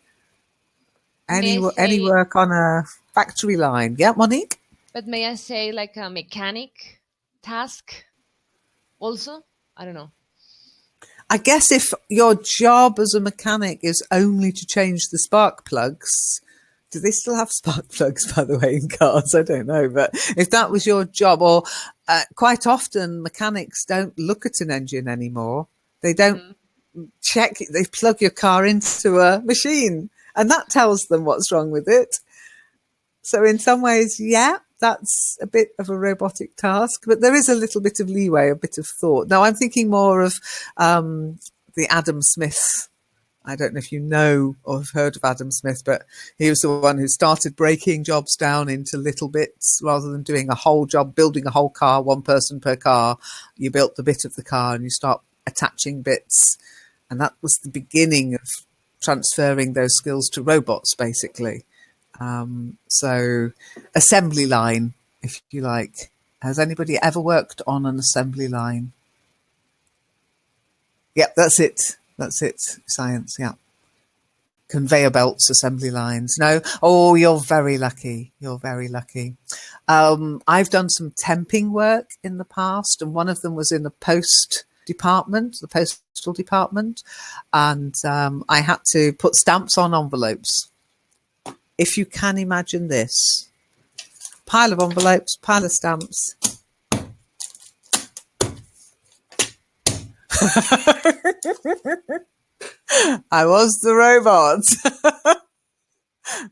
May I Any say, work on a factory line? Yeah, Monique? but may I say like a mechanic task also? I don't know. I guess if your job as a mechanic is only to change the spark plugs, do they still have spark plugs, by the way, in cars? I don't know. But if that was your job, or quite often mechanics don't look at an engine anymore. They don't check, they plug your car into a machine and that tells them what's wrong with it. So in some ways, yeah, that's a bit of a robotic task, but there is a little bit of leeway, a bit of thought. Now I'm thinking more of the Adam Smith. I don't know if you know or have heard of Adam Smith, but he was the one who started breaking jobs down into little bits rather than doing a whole job, building a whole car, one person per car. You built the bit of the car and you start attaching bits. And that was the beginning of transferring those skills to robots, basically. So assembly line, if you like. Has anybody ever worked on an assembly line? Yep, that's it. That's it. Science, yeah. Conveyor belts, assembly lines. No? Oh, you're very lucky. You're very lucky. I've done some temping work in the past, and one of them was in the the postal department, and I had to put stamps on envelopes. If you can imagine this, pile of envelopes, pile of stamps. I was the robot.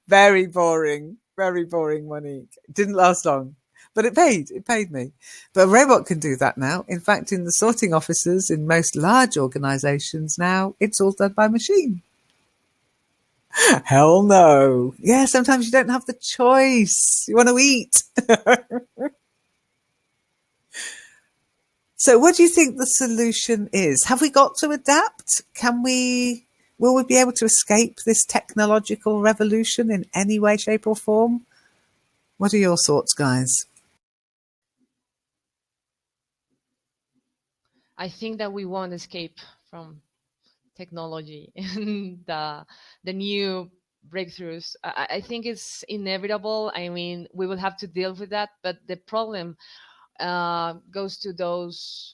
Very boring, Monique. Didn't last long. But it paid me. But a robot can do that now. In fact, in the sorting offices in most large organizations now, it's all done by machine. Hell no. Yeah, sometimes you don't have the choice. You want to eat. So what do you think the solution is? Have we got to adapt? Will we be able to escape this technological revolution in any way, shape or form? What are your thoughts, guys? I think that we won't escape from technology and the new breakthroughs. I think it's inevitable. I mean, we will have to deal with that. But the problem goes to those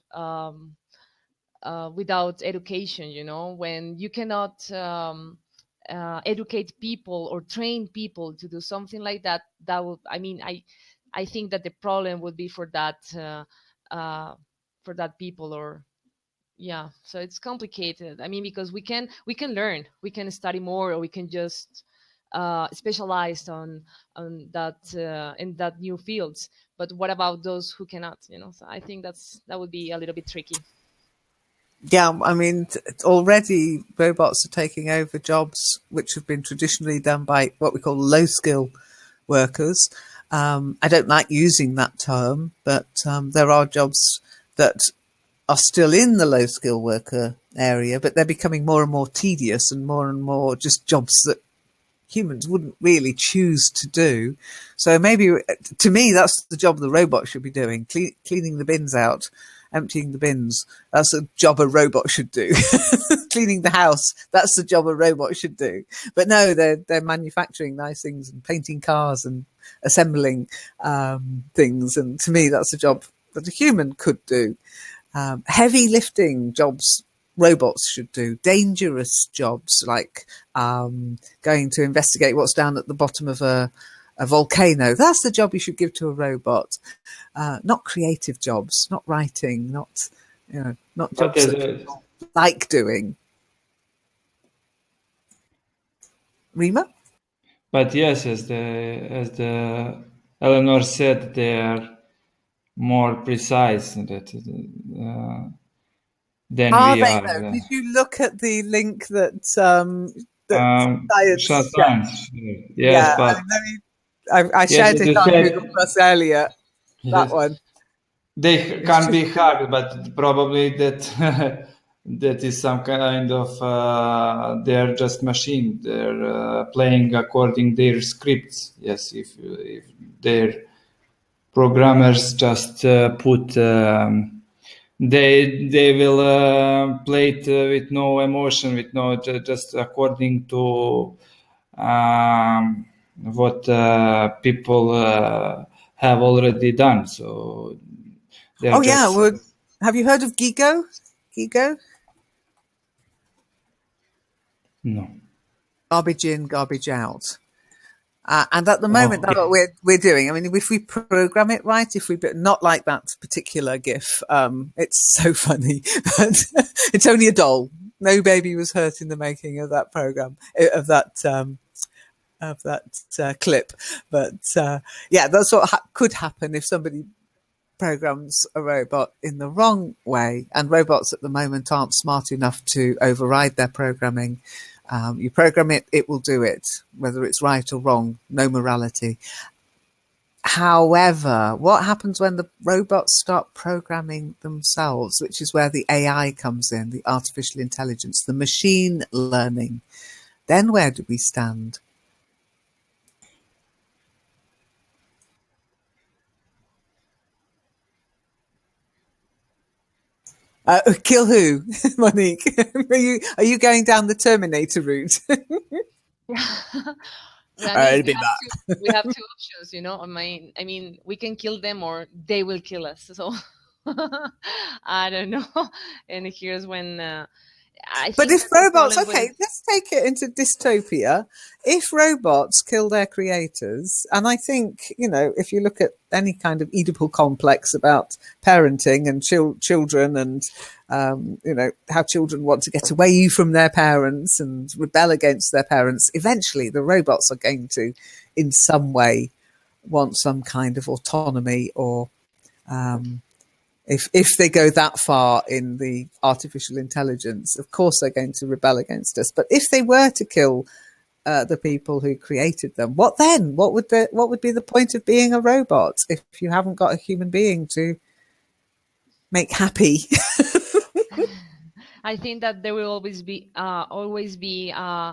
without education. When you cannot educate people or train people to do something like that, that would. I mean, I think that the problem would be for that people, or yeah. So it's complicated. I mean, because we can learn, we can study more, or we can just specialize on that in that new fields. But what about those who cannot? So I think that would be a little bit tricky. Yeah, I mean, already robots are taking over jobs which have been traditionally done by what we call low skill workers. I don't like using that term, but there are jobs that are still in the low skill worker area, but they're becoming more and more tedious and more just jobs that humans wouldn't really choose to do. So maybe, to me, that's the job the robot should be doing, cleaning the bins out, emptying the bins. That's a job a robot should do. Cleaning the house, that's the job a robot should do. But no, they're manufacturing nice things and painting cars and assembling things. And to me, that's a job that a human could do. Heavy lifting jobs robots should do. Dangerous jobs like going to investigate what's down at the bottom of a volcano. That's the job you should give to a robot. Not creative jobs, not writing, not jobs that people like doing. Rima? But yes, as the Eleanor said, they are more precise than Are we they are. though? Did you look at the link that science? Science, yes, Yeah. but I yes, shared as it you on said, Google Plus earlier. That yes, one. they It's can just be hard, but probably that that is some kind of they're just machine. They're playing according their scripts. Yes, if their programmers just put they will play it with no emotion, with no just according to what people have already done. So they're Oh yeah. just Well, have you heard of Gigo? Gigo? no. Garbage in, garbage out. And at the moment, that's what Okay. we're doing. I mean, if we program it right, not like that particular GIF, it's so funny, but it's only a doll. No baby was hurt in the making of that program, of that clip. But yeah, that's what could happen if somebody programs a robot in the wrong way. And robots at the moment aren't smart enough to override their programming. You program it, it will do it, whether it's right or wrong, no morality. However, what happens when the robots start programming themselves, which is where the AI comes in, the artificial intelligence, the machine learning? Then where do we stand? Kill who, Monique? Are you going down the Terminator route? Well, I mean, It'd be that. we have two options, I mean, we can kill them or they will kill us. So I don't know. And here's when I But think if that the robots, problem okay, with let's take it into dystopia. If robots kill their creators, and I think, if you look at any kind of Oedipal complex about parenting and children and, how children want to get away from their parents and rebel against their parents, eventually the robots are going to, in some way, want some kind of autonomy, or if they go that far in the artificial intelligence, of course they're going to rebel against us. But if they were to kill the people who created them, what then? What would be the point of being a robot if you haven't got a human being to make happy? I think that there will always be I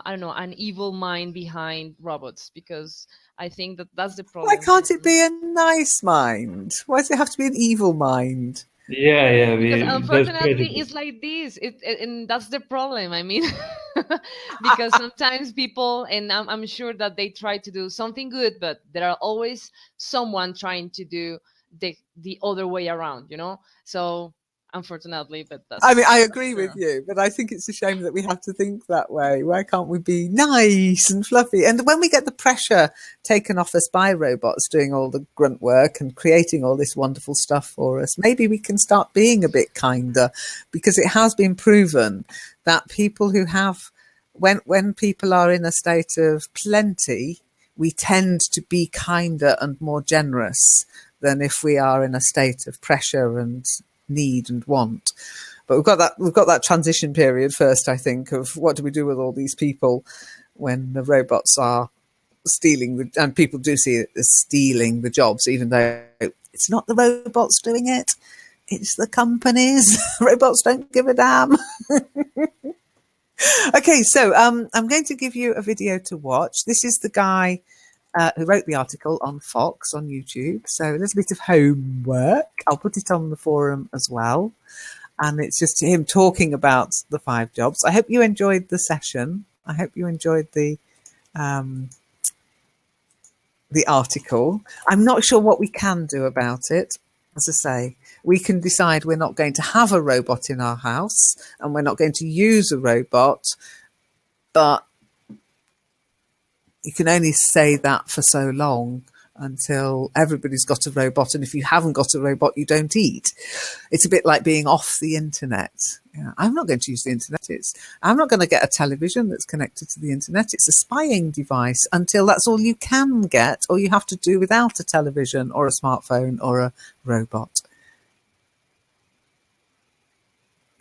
don't know, an evil mind behind robots, because I think that that's the Why problem. can't it be a nice mind? Why does it have to be an evil mind? Yeah, Because that's unfortunately prejudice. it's like this, and that's the problem. I mean, because sometimes people, and I'm sure that they try to do something good, but there are always someone trying to do the other way around, so unfortunately, but I mean, I that's agree with true. you, but I think it's a shame that we have to think that way. Why can't we be nice and fluffy? And when we get the pressure taken off us by robots doing all the grunt work and creating all this wonderful stuff for us, maybe we can start being a bit kinder, because it has been proven that people who have, when people are in a state of plenty, we tend to be kinder and more generous than if we are in a state of pressure and need and want. But we've got that transition period first, I think, of what do we do with all these people when the robots are stealing and people do see it as stealing the jobs, even though it's not the robots doing it, it's the companies. Robots don't give a damn. Okay, so I'm going to give you a video to watch. This is the guy who wrote the article on Fox on YouTube. So a little bit of homework. I'll put it on the forum as well. And it's just him talking about the 5 jobs. I hope you enjoyed the session. I hope you enjoyed the article. I'm not sure what we can do about it. As I say, we can decide we're not going to have a robot in our house and we're not going to use a robot, but you can only say that for so long until everybody's got a robot. And if you haven't got a robot, you don't eat. It's a bit like being off the internet. I'm not going to use the internet. I'm not going to get a television that's connected to the internet. It's a spying device until that's all you can get, or you have to do without a television or a smartphone or a robot.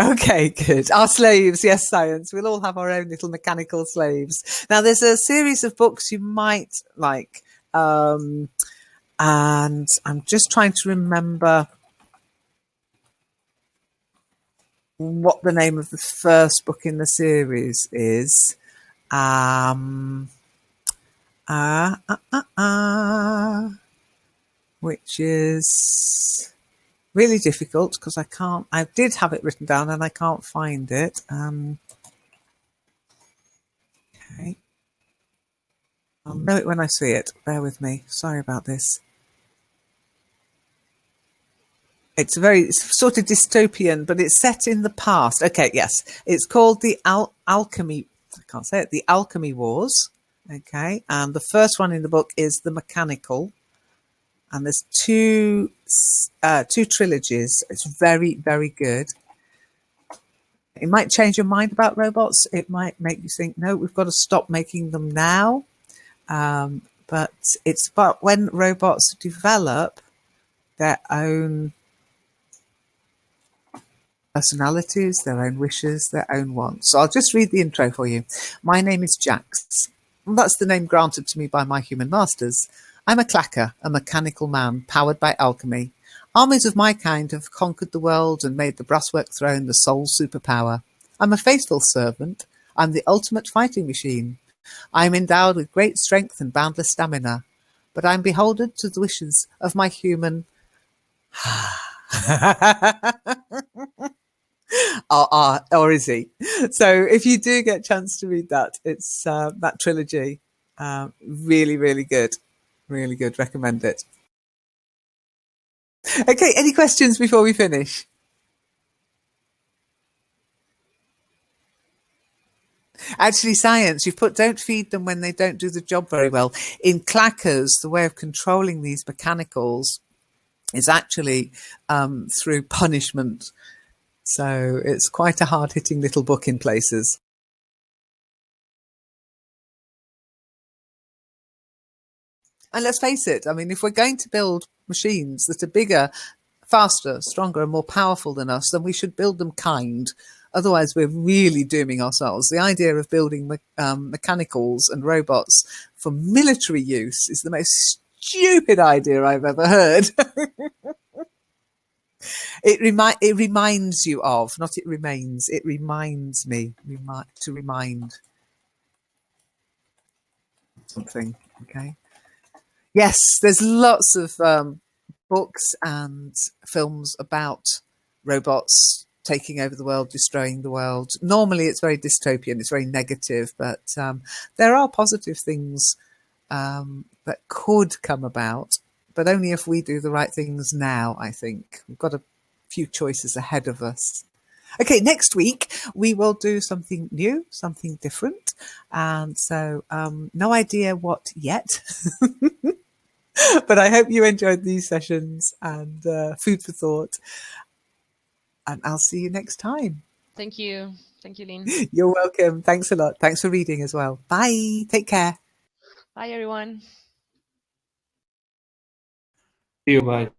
Okay, good. Our slaves, yes, science. We'll all have our own little mechanical slaves. Now, there's a series of books you might like, and I'm just trying to remember what the name of the first book in the series is. Which is really difficult because I did have it written down and I can't find it. Okay. I'll know it when I see it. Bear with me. Sorry about this. It's sort of dystopian, but it's set in the past. Okay, yes. It's called the Alchemy. I can't say it. The Alchemy Wars. Okay. And the first one in the book is The Mechanical. And there's two trilogies. It's very, very good. It might change your mind about robots. It might make you think, no, we've got to stop making them now. But it's about when robots develop their own personalities, their own wishes, their own wants. So I'll just read the intro for you. My name is Jax. That's the name granted to me by my human masters. I'm a clacker, a mechanical man powered by alchemy. Armies of my kind have conquered the world and made the brasswork throne the sole superpower. I'm a faithful servant. I'm the ultimate fighting machine. I'm endowed with great strength and boundless stamina, but I'm beholden to the wishes of my human or is he? So if you do get a chance to read that, it's that trilogy. Really, really good. Really good. Recommend it. Okay, any questions before we finish? Actually, science, you've put don't feed them when they don't do the job very well. In clackers, the way of controlling these mechanicals is actually through punishment. So it's quite a hard-hitting little book in places. And let's face it, I mean, if we're going to build machines that are bigger, faster, stronger, and more powerful than us, then we should build them kind. Otherwise, we're really dooming ourselves. The idea of building mechanicals and robots for military use is the most stupid idea I've ever heard. It reminds you of, not it remains. It reminds me to remind something. Okay. Yes, there's lots of books and films about robots taking over the world, destroying the world. Normally, it's very dystopian. It's very negative, but there are positive things that could come about, but only if we do the right things now. I think we've got a few choices ahead of us. Okay, next week we will do something new, something different, and so no idea what yet. But I hope you enjoyed these sessions and food for thought. And I'll see you next time. Thank you. Thank you, Lynn. You're welcome. Thanks a lot. Thanks for reading as well. Bye. Take care. Bye, everyone. See you. Bye.